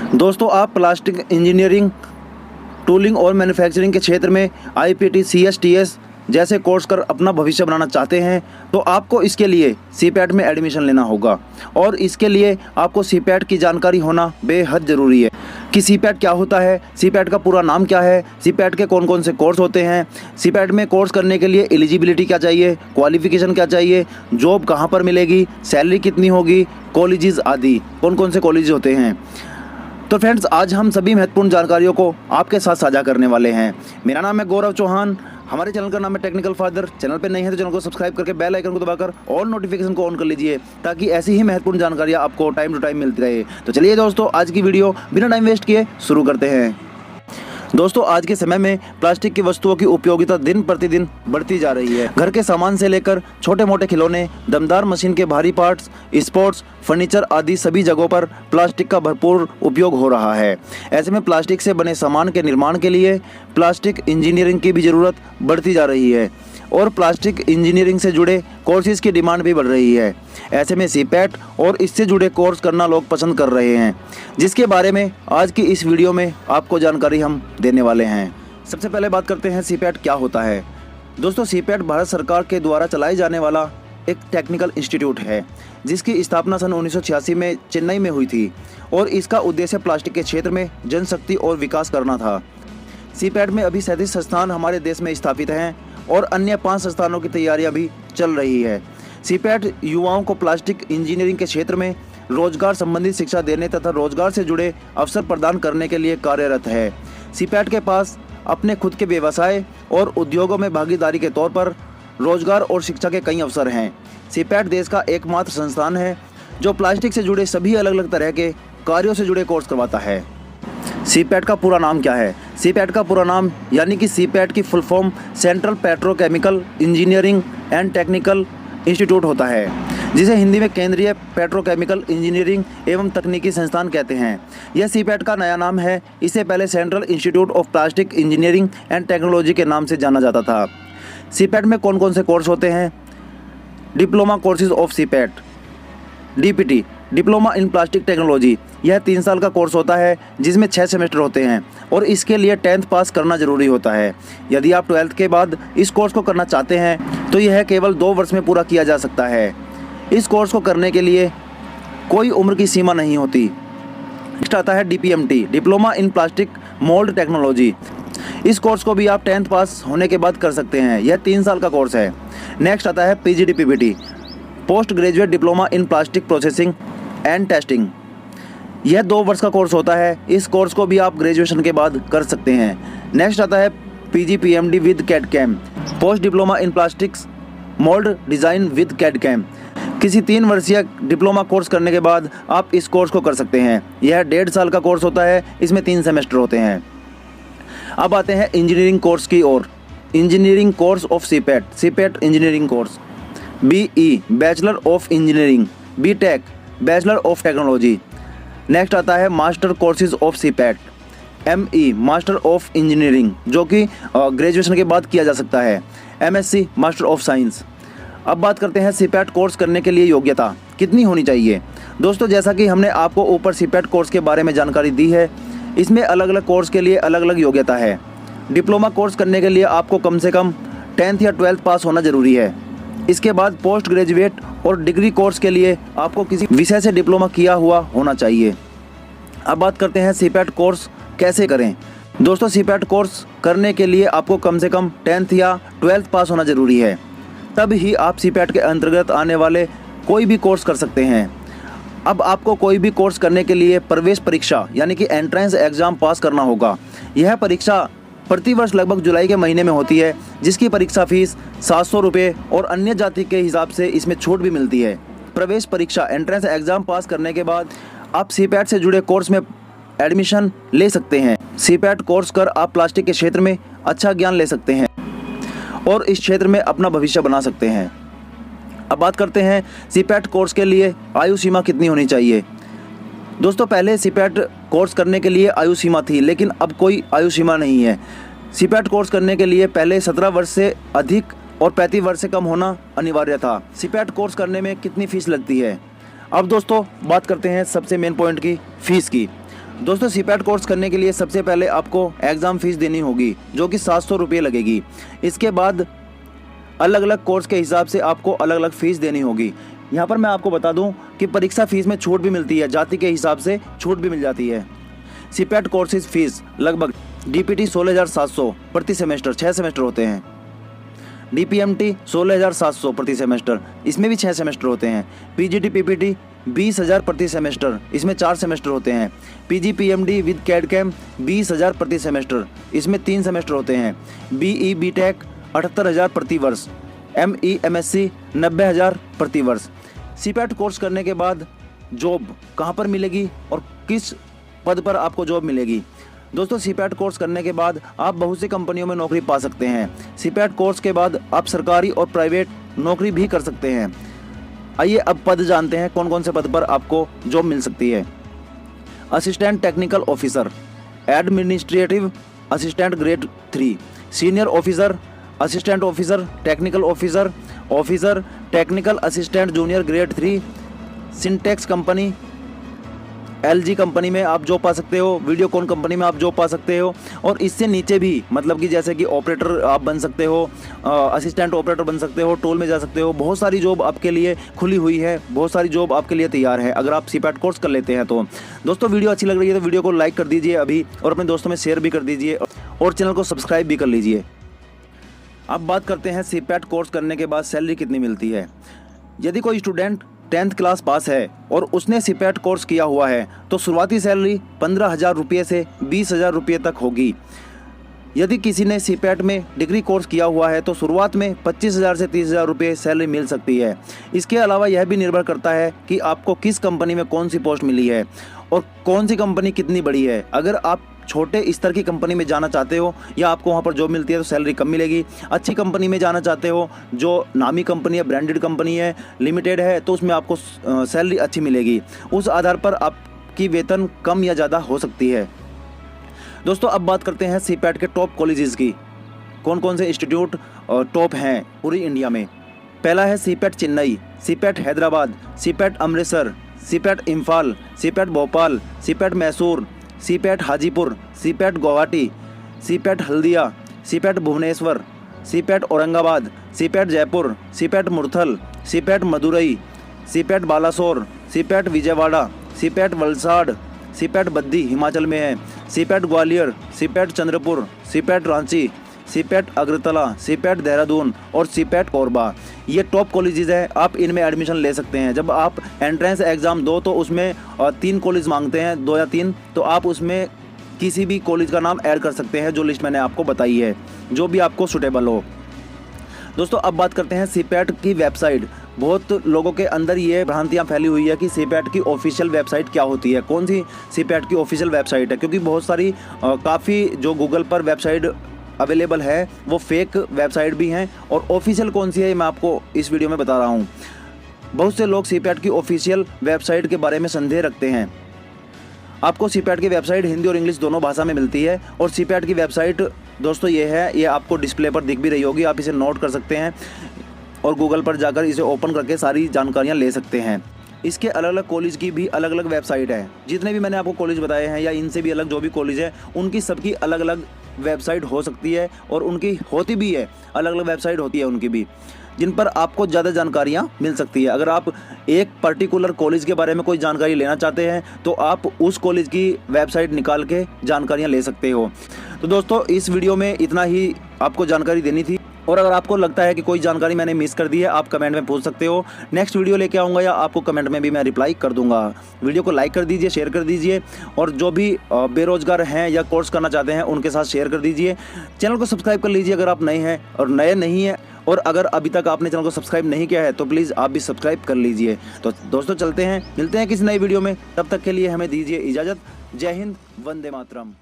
दोस्तों, आप plastic engineering, tooling और मैन्युफैक्चरिंग के क्षेत्र में आईपीटी, सीएसटीएस जैसे कोर्स कर अपना भविष्य बनाना चाहते हैं तो आपको इसके लिए सीपैट में एडमिशन लेना होगा। और इसके लिए आपको सीपैट की जानकारी होना बेहद ज़रूरी है कि सीपैट क्या होता है, सीपैट का पूरा नाम क्या है, सीपैट के कौन कौन से कोर्स होते हैं, सीपैट में कोर्स करने के लिए एलिजिबिलिटी क्या चाहिए, क्वालिफिकेशन क्या चाहिए, जॉब कहाँ पर मिलेगी, सैलरी कितनी होगी, कॉलेजेस आदि कौन कौन से कॉलेज होते हैं। तो फ्रेंड्स, आज हम सभी महत्वपूर्ण जानकारियों को आपके साथ साझा करने वाले हैं। मेरा नाम है गौरव चौहान, हमारे चैनल का नाम है टेक्निकल फादर। चैनल पे नहीं है तो चैनल को सब्सक्राइब करके बेल आइकन को दबाकर और नोटिफिकेशन को ऑन कर लीजिए ताकि ऐसी ही महत्वपूर्ण जानकारियाँ आपको टाइम टू टाइम मिलती रहे। तो चलिए दोस्तों, आज की वीडियो बिना टाइम वेस्ट किए शुरू करते हैं। दोस्तों, आज के समय में प्लास्टिक की वस्तुओं की उपयोगिता दिन प्रतिदिन बढ़ती जा रही है। घर के सामान से लेकर छोटे मोटे खिलौने, दमदार मशीन के भारी पार्ट्स, स्पोर्ट्स, फर्नीचर आदि सभी जगहों पर प्लास्टिक का भरपूर उपयोग हो रहा है। ऐसे में प्लास्टिक से बने सामान के निर्माण के लिए प्लास्टिक इंजीनियरिंग की भी ज़रूरत बढ़ती जा रही है और प्लास्टिक इंजीनियरिंग से जुड़े कोर्सेज की डिमांड भी बढ़ रही है। ऐसे में सीपैट और इससे जुड़े कोर्स करना लोग पसंद कर रहे हैं, जिसके बारे में आज की इस वीडियो में आपको जानकारी हम देने वाले हैं। सबसे पहले बात करते हैं सीपैट क्या होता है। दोस्तों, सीपैट भारत सरकार के द्वारा चलाए जाने वाला एक टेक्निकल इंस्टीट्यूट है जिसकी स्थापना सन 1986 में चेन्नई में हुई थी और इसका उद्देश्य प्लास्टिक के क्षेत्र में जनशक्ति और विकास करना था। सीपैट में अभी 37 संस्थान हमारे देश में स्थापित हैं और अन्य 5 संस्थानों की तैयारियां भी चल रही है। सीपैट युवाओं को प्लास्टिक इंजीनियरिंग के क्षेत्र में रोजगार संबंधी शिक्षा देने तथा रोजगार से जुड़े अवसर प्रदान करने के लिए कार्यरत है। सीपैट के पास अपने खुद के व्यवसाय और उद्योगों में भागीदारी के तौर पर रोजगार और शिक्षा के कई अवसर हैं। सीपैट देश का एकमात्र संस्थान है जो प्लास्टिक से जुड़े सभी अलग अलग तरह के कार्यों से जुड़े कोर्स करवाता है। सीपैट का पूरा नाम क्या है? सीपैट का पूरा नाम यानी कि सीपैट की full form central petrochemical engineering and technical institute होता है, जिसे हिंदी में केंद्रीय पेट्रोकेमिकल इंजीनियरिंग एवं तकनीकी संस्थान कहते हैं। यह सीपैट का नया नाम है। इससे पहले central institute of plastic engineering and technology के नाम से जाना जाता था। सीपैट में कौन कौन से कोर्स होते हैं? Diploma courses of CPAT, DPT, diploma in plastic technology. यह 3 साल का कोर्स होता है जिसमें 6 सेमेस्टर होते हैं और इसके लिए 10th पास करना जरूरी होता है। यदि आप 12th के बाद इस कोर्स को करना चाहते हैं तो यह केवल 2 वर्ष में पूरा किया जा सकता है। इस कोर्स को करने के लिए कोई उम्र की सीमा नहीं होती। नेक्स्ट आता है DPMT, diploma in plastic mould technology. इस कोर्स को भी आप 10th पास होने के बाद कर सकते हैं। यह 3 साल का कोर्स है। नेक्स्ट आता है PGDPPT, post graduate diploma in plastic processing and testing. यह 2 वर्ष का कोर्स होता है। इस कोर्स को भी आप ग्रेजुएशन के बाद कर सकते हैं। नेक्स्ट आता है PGPMD with CAD CAM, post diploma in plastics mould design with CAD CAM. किसी 3 वर्षीय डिप्लोमा कोर्स करने के बाद आप इस कोर्स को कर सकते हैं। यह 1.5 साल का कोर्स होता है। इसमें 3 सेमेस्टर होते हैं। अब आते हैं इंजीनियरिंग कोर्स की ओर। Engineering course of CIPET, CIPET engineering course. BE, bachelor of engineering. BTech, bachelor of technology. Next आता है master courses of CIPET. ME, master of engineering, जो कि ग्रेजुएशन के बाद किया जा सकता है। MSc, master of science. अब बात करते हैं सीपैट कोर्स करने के लिए योग्यता कितनी होनी चाहिए। दोस्तों, जैसा कि हमने आपको ऊपर सीपैट कोर्स के बारे में जानकारी दी है, इसमें अलग अलग कोर्स के लिए अलग अलग योग्यता है। डिप्लोमा कोर्स करने के लिए आपको कम से कम 10th या 12th पास होना ज़रूरी है। इसके बाद पोस्ट ग्रेजुएट और डिग्री कोर्स के लिए आपको किसी विषय से डिप्लोमा किया हुआ होना चाहिए। अब बात करते हैं सीपैट कोर्स कैसे करें। दोस्तों, सीपैट कोर्स करने के लिए आपको कम से कम 10th या 12th पास होना ज़रूरी है। तब ही आप सीपैट के अंतर्गत आने वाले कोई भी कोर्स कर सकते हैं। अब आपको कोई भी कोर्स करने के लिए प्रवेश परीक्षा यानी कि एंट्रेंस एग्ज़ाम पास करना होगा। यह परीक्षा प्रतिवर्ष लगभग जुलाई के महीने में होती है, जिसकी परीक्षा फीस 700 रुपये और अन्य जाति के हिसाब से इसमें छूट भी मिलती है। प्रवेश परीक्षा एंट्रेंस एग्ज़ाम पास करने के बाद आप सीपैट से जुड़े कोर्स में एडमिशन ले सकते हैं। सीपैट कोर्स कर आप प्लास्टिक के क्षेत्र में अच्छा ज्ञान ले सकते हैं और इस क्षेत्र में अपना भविष्य बना सकते हैं। अब बात करते हैं सीपैट कोर्स के लिए आयु सीमा कितनी होनी चाहिए। दोस्तों, पहले सीपैट कोर्स करने के लिए आयु सीमा थी, लेकिन अब कोई आयु सीमा नहीं है। सीपैट कोर्स करने के लिए पहले 17 वर्ष से अधिक और 35 वर्ष से कम होना अनिवार्य था। सीपैट कोर्स करने में कितनी फ़ीस लगती है। अब दोस्तों, बात करते हैं सबसे मेन पॉइंट की, फ़ीस की। दोस्तों सीपैट कोर्स करने के लिए सबसे पहले आपको एग्ज़ाम फीस देनी होगी जो कि 700 रुपये लगेगी। इसके बाद अलग अलग कोर्स के हिसाब से आपको अलग अलग फ़ीस देनी होगी। यहाँ पर मैं आपको बता दूं कि परीक्षा फ़ीस में छूट भी मिलती है, जाति के हिसाब से छूट भी मिल जाती है। सीपैट कोर्सेज फीस लगभग DPT 16,700 प्रति सेमेस्टर, 6 सेमेस्टर होते हैं। DPMT 16,700 प्रति सेमेस्टर, इसमें भी 6 सेमेस्टर होते हैं। PGT PPT 20,000 प्रति सेमेस्टर, इसमें 4 सेमेस्टर होते हैं। PG PMD with CAD CAM 20,000 प्रति सेमेस्टर, इसमें 3 सेमेस्टर होते हैं। BE BTech 78,000 प्रति वर्ष। ME MSc 90,000 प्रति वर्ष। सीपैट कोर्स करने के बाद जॉब कहाँ पर मिलेगी और किस पद पर आपको जॉब मिलेगी? दोस्तों सीपैट कोर्स करने के बाद आप बहुत सी कंपनियों में नौकरी पा सकते हैं। सीपैट कोर्स के बाद आप सरकारी और प्राइवेट नौकरी भी कर सकते हैं। आइए अब पद जानते हैं, कौन कौन से पद पर आपको जॉब मिल सकती है। Assistant technical officer, administrative assistant grade 3, senior officer, assistant officer, technical officer, officer, technical assistant junior grade 3, Syntex company, LG company में आप जॉब पा सकते हो, वीडियोकॉन कंपनी में आप जॉब पा सकते हो। और इससे नीचे भी मतलब कि जैसे कि ऑपरेटर आप बन सकते हो, असिस्टेंट ऑपरेटर बन सकते हो, टोल में जा सकते हो। बहुत सारी जॉब आपके लिए खुली हुई है, बहुत सारी जॉब आपके लिए तैयार है अगर आप सीपैट कोर्स कर लेते हैं तो। दोस्तों वीडियो अच्छी लग रही है तो वीडियो को लाइक कर दीजिए अभी, और अपने दोस्तों में शेयर भी कर दीजिए, और चैनल को सब्सक्राइब भी कर लीजिए। अब बात करते हैं सीपैट कोर्स करने के बाद सैलरी कितनी मिलती है। यदि कोई स्टूडेंट 10th क्लास पास है और उसने सीपैट कोर्स किया हुआ है तो शुरुआती सैलरी 15,000 रुपये से 20,000 रुपये तक होगी। यदि किसी ने सीपैट में डिग्री कोर्स किया हुआ है तो शुरुआत में 25,000 से 30,000 रुपये सैलरी मिल सकती है। इसके अलावा यह भी निर्भर करता है कि आपको किस कंपनी में कौन सी पोस्ट मिली है और कौन सी कंपनी कितनी बड़ी है। अगर आप छोटे स्तर की कंपनी में जाना चाहते हो या आपको वहाँ पर जॉब मिलती है तो सैलरी कम मिलेगी। अच्छी कंपनी में जाना चाहते हो जो नामी कंपनी है, ब्रांडेड कंपनी है, लिमिटेड है, तो उसमें आपको सैलरी अच्छी मिलेगी। उस आधार पर आपकी वेतन कम या ज़्यादा हो सकती है। दोस्तों अब बात करते हैं सीपैट के टॉप कॉलेजेस की। कौन कौन से इंस्टीट्यूट टॉप हैं पूरी इंडिया में। पहला है सीपैट चेन्नई, सीपैट हैदराबाद, सीपैट अमृतसर, सीपैट इम्फाल, सीपैट भोपाल, सीपैट मैसूर, सीपैट हाजीपुर, सीपैट गुवाहाटी, सीपैट हल्दिया, सीपैट भुवनेश्वर, सीपैट औरंगाबाद, सीपैट जयपुर, सीपैट मुरथल, सीपैट मदुरई, सीपैट बालासोर, सीपैट विजयवाड़ा, सीपैट वलसाड़, सीपैट बद्दी हिमाचल में है, सीपैट ग्वालियर, सीपैट चंद्रपुर, सीपैट रांची, सीपैट अगरतला, सीपैट देहरादून और सीपैट कोरबा। ये टॉप कॉलेजेस हैं, आप इनमें एडमिशन ले सकते हैं। जब आप एंट्रेंस एग्ज़ाम दो तो उसमें 3 कॉलेज मांगते हैं, 2 या 3, तो आप उसमें किसी भी कॉलेज का नाम ऐड कर सकते हैं जो लिस्ट मैंने आपको बताई है, जो भी आपको सूटेबल हो। दोस्तों अब बात करते हैं सीपैट की वेबसाइट। बहुत लोगों के अंदर ये भ्रांतियाँ फैली हुई है कि सीपैट की ऑफिशियल वेबसाइट क्या होती है, कौन सी सीपैट की ऑफिशियल वेबसाइट है, क्योंकि बहुत सारी काफ़ी जो गूगल पर वेबसाइट अवेलेबल है वो फेक वेबसाइट भी हैं, और ऑफिशियल कौन सी है मैं आपको इस वीडियो में बता रहा हूँ। बहुत से लोग सीपैट की ऑफिशियल वेबसाइट के बारे में संदेह रखते हैं। आपको सीपैट की वेबसाइट हिंदी और इंग्लिश दोनों भाषा में मिलती है, और सीपैट की वेबसाइट दोस्तों ये है, ये आपको डिस्प्ले पर दिख भी रही होगी, आप इसे नोट कर सकते हैं और गूगल पर जाकर इसे ओपन करके सारी जानकारियाँ ले सकते हैं। इसके अलग अलग कॉलेज की भी अलग अलग वेबसाइट है। जितने भी मैंने आपको कॉलेज बताए हैं या इनसे भी अलग जो भी कॉलेज है उनकी सबकी अलग अलग वेबसाइट हो सकती है, और उनकी होती भी है, अलग अलग वेबसाइट होती है उनकी भी, जिन पर आपको ज़्यादा जानकारियाँ मिल सकती है। अगर आप एक पर्टिकुलर कॉलेज के बारे में कोई जानकारी लेना चाहते हैं तो आप उस कॉलेज की वेबसाइट निकाल के जानकारियाँ ले सकते हो। तो दोस्तों इस वीडियो में इतना ही आपको जानकारी देनी थी, और अगर आपको लगता है कि कोई जानकारी मैंने मिस कर दी है आप कमेंट में पूछ सकते हो। नेक्स्ट वीडियो लेके आऊँगा या आपको कमेंट में भी मैं रिप्लाई कर दूंगा। वीडियो को लाइक कर दीजिए, शेयर कर दीजिए, और जो भी बेरोजगार हैं या कोर्स करना चाहते हैं उनके साथ शेयर कर दीजिए। चैनल को सब्सक्राइब कर लीजिए अगर आप नए हैं, और नए नहीं हैं और अगर अभी तक आपने चैनल को सब्सक्राइब नहीं किया है तो प्लीज़ आप भी सब्सक्राइब कर लीजिए। तो दोस्तों चलते हैं, मिलते हैं किसी नई वीडियो में, तब तक के लिए हमें दीजिए इजाज़त। जय हिंद, वंदे मातरम।